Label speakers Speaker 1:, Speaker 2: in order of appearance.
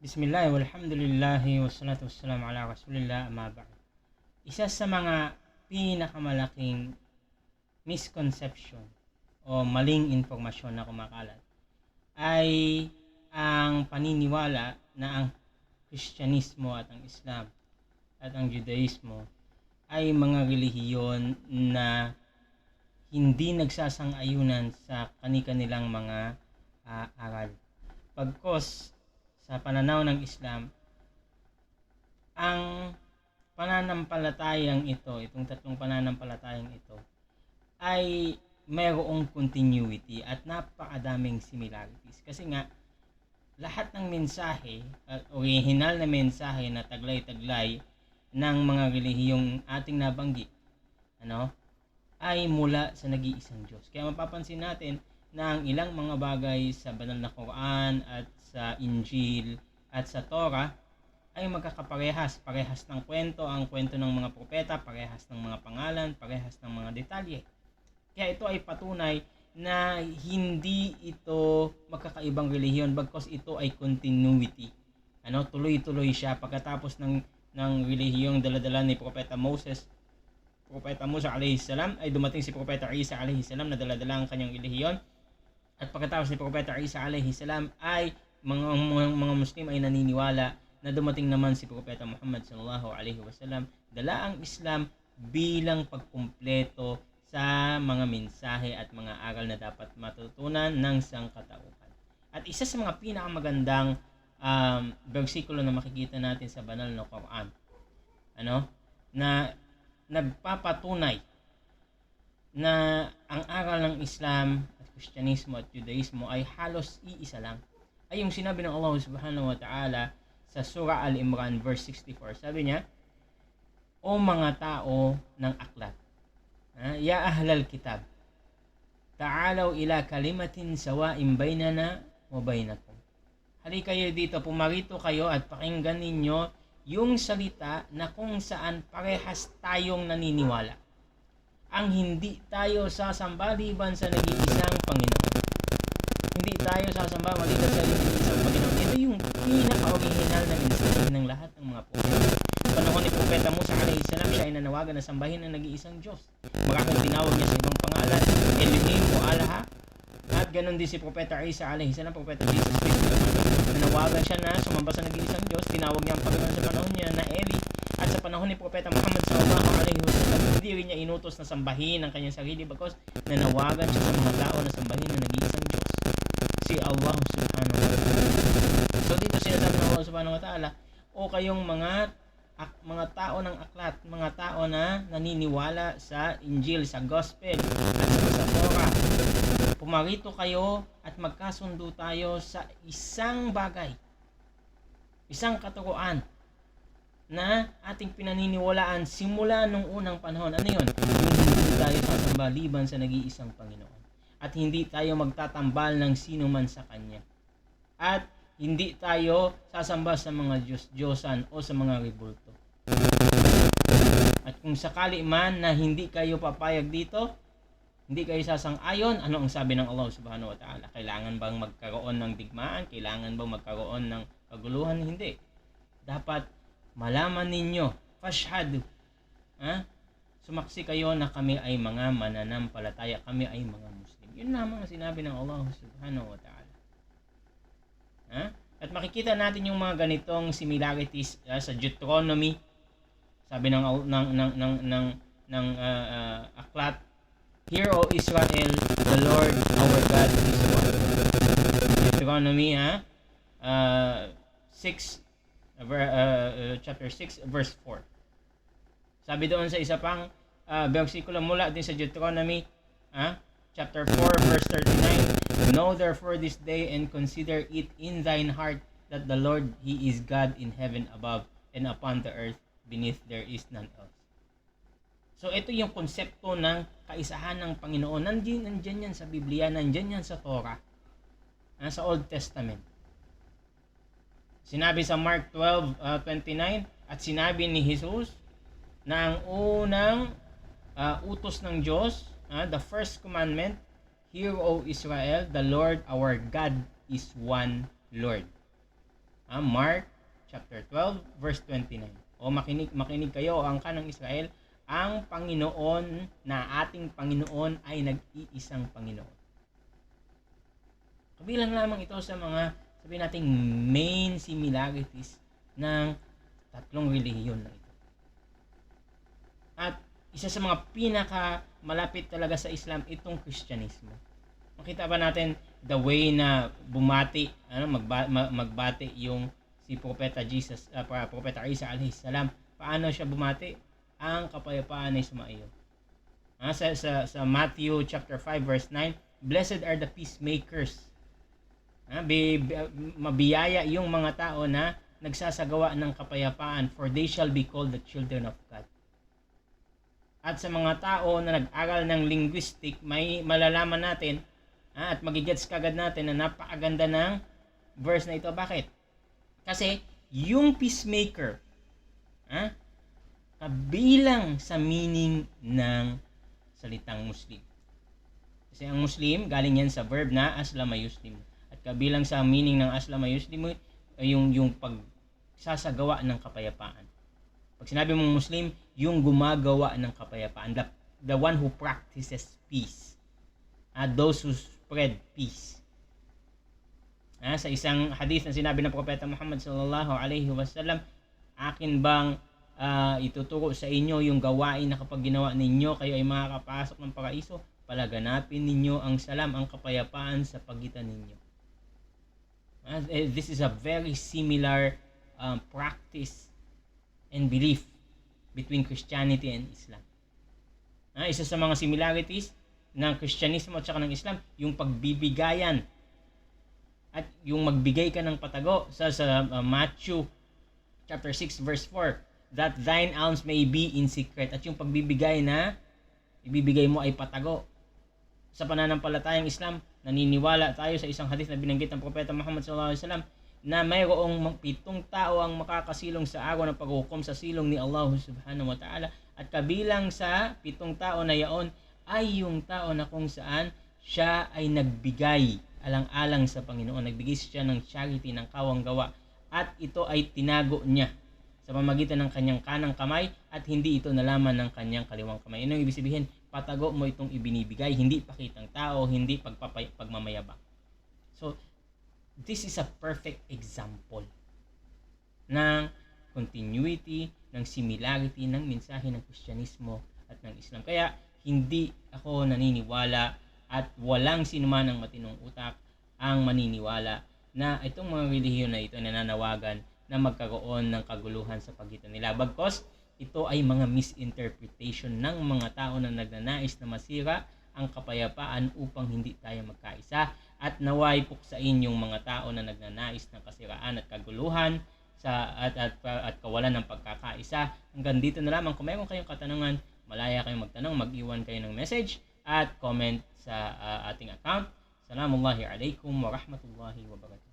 Speaker 1: Bismillah, walhamdulillahi, wassalatu wassalamu ala rasulillah, amma ba'd. Isa sa mga pinakamalaking misconception o maling informasyon na kumakalat ay ang paniniwala na ang Kristyanismo at ang Islam at ang Judaismo ay mga relihiyon na hindi nagsasang-ayunan sa kani-kanilang mga aral. Pagkos sa pananaw ng Islam, ang pananampalatayang ito, itong tatlong pananampalatayang ito, ay mayroong continuity at napakadaming similarities. Kasi nga, lahat ng mensahe, original na mensahe na taglay-taglay ng mga relihiyong ating nabanggit, ay mula sa nag-iisang Diyos. Kaya mapapansin natin na ang ilang mga bagay sa banal na Quran at sa Injil at sa Torah ay magkakaparehas. Parehas ng kwento, ang kwento ng mga propeta, parehas ng mga pangalan, parehas ng mga detalye. Kaya ito ay patunay na hindi ito magkakaibang relihiyon bagkus ito ay continuity. Tuloy-tuloy siya pagkatapos ng relihiyong daladala ni Propeta Musa alayhi salam, ay dumating si Propeta Isa alayhi salam na daladala ang kanyang relihiyon. At pagkatapos ni Propeta Isa alayhi salam ay mga Muslim ay naniniwala na dumating naman si Propeta Muhammad sallallahu alaihi wasallam, dala ang Islam bilang pagkumpleto sa mga mensahe at mga aral na dapat matutunan ng sangkatauhan. At isa sa mga pinakamagandang bersikulo na makikita natin sa banal na Quran, na nagpapatunay na ang aral ng Islam at Kristyanismo at Judaismo ay halos iisa lang, ay yung sinabi ng Allah subhanahu wa ta'ala sa Surah Al-Imran verse 64. Sabi niya, o mga tao ng aklat, ya ahlal kitab, ta'alaw ila kalimatin sawaim bainana wa bainakum. Halika kayo dito, pumarito kayo at pakinggan ninyo yung salita na kung saan parehas tayong naniniwala. Ang hindi tayo sasamba liban sa nag-iisang Panginoon. Hindi tayo sasamba maliban sa nag-iisang Panginoon. Ito yung pinaka-original na mensahe ng lahat ng mga propeta. Sa panahon ni Propeta Musa alayhi salam, siya ay nanawagan na sambahin ang nag-iisang Diyos. Maraming tinawag niya sa ibang pangalan, Elohim o Allah. At ganun din si Propeta Isa alayhi salam, Propeta Jesus Christ. Nanawagan siya na sumamba sa nag-iisang Diyos. Tinawag niya ang Panginoon sa panahon niya na Eli. At sa panahon ni Propeta Muhammad sallallahu alaihi wasallam, hindi rin niya inutos na sambahin ang kanyang sarili bagkus nanawagan siya sa mga tao na sambahin ang nag-iisang Diyos, si Allah subhanahu wa ta'ala. So dito sinasabi ng Allah subhanahu wa ta'ala, o kayong mga tao ng aklat, mga tao na naniniwala sa Injil, sa Gospel at sa Torah, pumarito kayo at magkasundo tayo sa isang bagay, isang katuruan na ating pinaniniwalaan simula nung unang panahon. Ano yun? Hindi tayo sasamba liban sa nag-iisang Panginoon. At hindi tayo magtatambal ng sino man sa Kanya. At hindi tayo sasamba sa mga Diyos-Diyosan o sa mga ribulto. At kung sakali man na hindi kayo papayag dito, hindi kayo sasang-ayon, ano ang sabi ng Allah subhanahu wa ta'ala? Kailangan bang magkaroon ng digmaan? Kailangan bang magkaroon ng kaguluhan? Hindi. Dapat malaman ninyo, fashhadu, sumaksi kayo na kami ay mga mananampalataya, kami ay mga Muslim. Yun lamang ang sinabi ng Allah subhanahu wa ta'ala. At makikita natin yung mga ganitong similarities sa Deuteronomy. Sabi ng aklat, Hear, O Israel, the Lord our God is one. Deuteronomy chapter 6 verse 4. Sabi doon sa isa pang bersikulo mula din sa Deuteronomy chapter 4 verse 39, Know therefore this day and consider it in thine heart that the Lord, He is God in heaven above, and upon the earth beneath there is none else. So ito yung konsepto ng kaisahan ng Panginoon. Nandiyan yan sa Biblia, nandiyan yan sa Torah, sa Old Testament. Sinabi sa Mark 12:29, at sinabi ni Jesus na ang unang utos ng Diyos, the first commandment, Hear, O Israel, the Lord our God is one Lord. Mark chapter 12 verse 29. O makinig kayo ang kanang Israel, ang Panginoon na ating Panginoon ay nag-iisang Panginoon. Kabilang lamang ito sa mga sabihin nating main similarities ng tatlong relihiyon na ito. At isa sa mga pinaka malapit talaga sa Islam itong Kristyanismo. Makita ba natin the way na bumati, magbati yung si Propeta Propeta Isa alayhi salam. Paano siya bumati? Ang kapayapaan ay sumaiyo. Sa Matthew chapter 5 verse 9, blessed are the peacemakers. Mabiyaya yung mga tao na nagsasagawa ng kapayapaan, for they shall be called the children of God. At sa mga tao na nag-aral ng linguistic, may malalaman natin at magigets kagad natin na napakaganda ng verse na ito. Bakit? Kasi yung peacemaker, kabilang sa meaning ng salitang Muslim. Kasi ang Muslim, galing yan sa verb na aslama yuslim. At kabilang sa meaning ng aslama yuslim, yung pagsasagawa ng kapayapaan. Pag sinabi mong Muslim, yung gumagawa ng kapayapaan, the one who practices peace, those who spread peace. Sa isang hadith na sinabi ng Propeta Muhammad sallallahu alaihi wasallam, akin bang ituturo sa inyo yung gawain na kapag ginawa ninyo, kayo ay makakapasok ng paraiso? Palaganapin ninyo ang salam, ang kapayapaan sa pagitan ninyo. This is a very similar practice and belief between Christianity and Islam. Isa sa mga similarities ng Kristyanismo at saka ng Islam, yung pagbibigayan at yung magbigay ka ng patago sa Matthew chapter 6 verse 4, that thine alms may be in secret, at yung pagbibigay na ibibigay mo ay patago. Sa pananampalatayang Islam, naniniwala tayo sa isang hadith na binanggit ng Propeta Muhammad sallallahu alaihi wasallam na mayroong 7 tao ang makakasilong sa araw ng paghukom sa silong ni Allah subhanahu wa ta'ala, at kabilang sa 7 tao na yaon ay yung tao na kung saan siya ay nagbigay alang-alang sa Panginoon, nagbigay siya ng charity, ng kawang-gawa, at ito ay tinago niya sa pamamagitan ng kanyang kanang kamay at hindi ito nalaman ng kanyang kaliwang kamay. Ano yung ibig sabihin? Patago mo itong ibinibigay, hindi pakitang tao, hindi pagmamayabang. So, this is a perfect example ng continuity, ng similarity ng mensahe ng Kristyanismo at ng Islam. Kaya hindi ako naniniwala at walang sinuman ng matinong utak ang maniniwala na itong mga relihiyon na ito nananawagan na magkaroon ng kaguluhan sa pagitan nila. Bagkos, ito ay mga misinterpretation ng mga tao na nagnanais na masira ang kapayapaan upang hindi tayo magkaisa, at naway puksain yung mga tao na nagnanais ng kasiraan at kaguluhan at kawalan ng pagkakaisa. Hanggang dito na lamang. Kung mayroon kayong katanungan, malaya kayong magtanong, mag-iwan kayo ng message at comment sa ating account. Assalamualaikum warahmatullahi wabarakatuh.